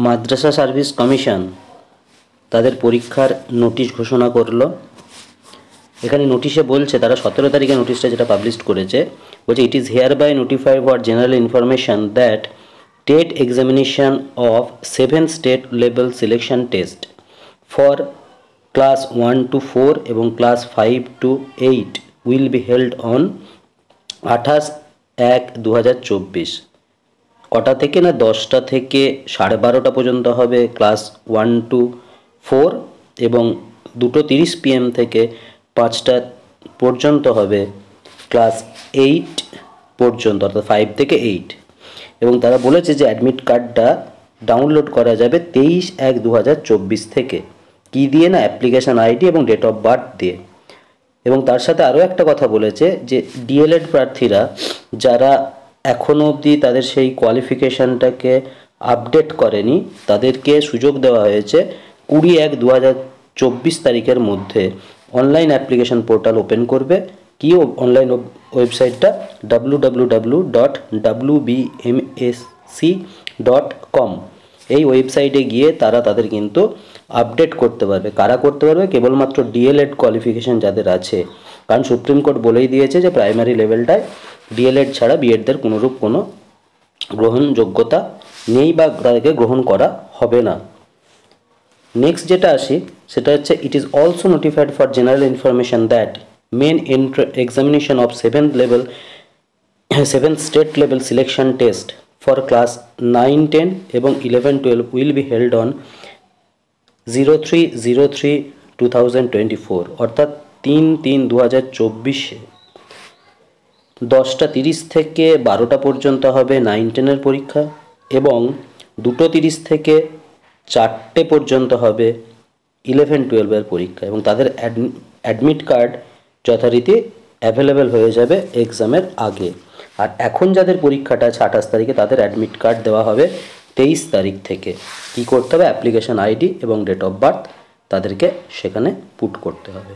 মাদ্রাসা service commission তাদের পরীক্ষার notice ঘোষণা করলো। এখানে নোটিশে বলছে, তারা 17 তারিখে নোটিশটা যেটা পাবলিশ করেছে, বলছে it is hereby notify for general information that TET examination of 7 state level selection test for class 1 to 4 এবং class 5 to 8 will be held on 28/1/2024। কটা থেকে না, 10টা থেকে 12:30 পর্যন্ত হবে ক্লাস 1 to 4 এবং 2:30 PM থেকে 5টা পর্যন্ত হবে ক্লাস 8 পর্যন্ত, অর্থাৎ 5 থেকে 8। এবং তারা বলেছে যে অ্যাডমিট কার্ডটা ডাউনলোড করা যাবে 23/1/2024 থেকে। কি দিয়ে না, অ্যাপ্লিকেশান আইডি এবং ডেট অফ বার্থ দিয়ে। এবং তার সাথে আরও একটা কথা বলেছে যে ডিএলএড প্রার্থীরা যারা এখনও অবধি তাদের সেই কোয়ালিফিকেশানটাকে আপডেট করেনি, তাদেরকে সুযোগ দেওয়া হয়েছে 20/1/2024 তারিখের মধ্যে অনলাইন অ্যাপ্লিকেশন পোর্টাল ওপেন করবে। কি অনলাইন ওয়েবসাইটটা? www.wbmsc.com। এই ওয়েবসাইটে গিয়ে তারা তাদের কিন্তু আপডেট করতে পারবে। কারা করতে পারবে? কেবলমাত্র ডিএলএড কোয়ালিফিকেশান যাদের আছে। কারণ সুপ্রিম কোর্ট বলেই দিয়েছে যে প্রাইমারি লেভেলটায় ডিএলএড ছাড়া বিএডদের কোনোরূপ কোনো গ্রহণযোগ্যতা নেই বা তাদেরকে গ্রহণ করা হবে না। নেক্সট যেটা আসি সেটা হচ্ছে, it is also notified for general information that main examination of 7 state level selection test for class 9, 10 এবং 11, 12 উইল বি হেল্ড অন 03/03/2024, অর্থাৎ 3/3/2024। 10:30 থেকে 12টা পর্যন্ত হবে 9-10 পরীক্ষা এবং 2:30 থেকে 4টে পর্যন্ত হবে 11-12 পরীক্ষা। এবং তাদের অ্যাডমিট কার্ড যথারীতি অ্যাভেলেবেল হয়ে যাবে এক্সামের আগে। আর এখন যাদের পরীক্ষাটা আছে 28 তারিখে, তাদের অ্যাডমিট কার্ড দেওয়া হবে 23 তারিখ থেকে। কি করতে হবে? অ্যাপ্লিকেশান আইডি এবং ডেট অফ বার্থ তাদেরকে সেখানে পুট করতে হবে।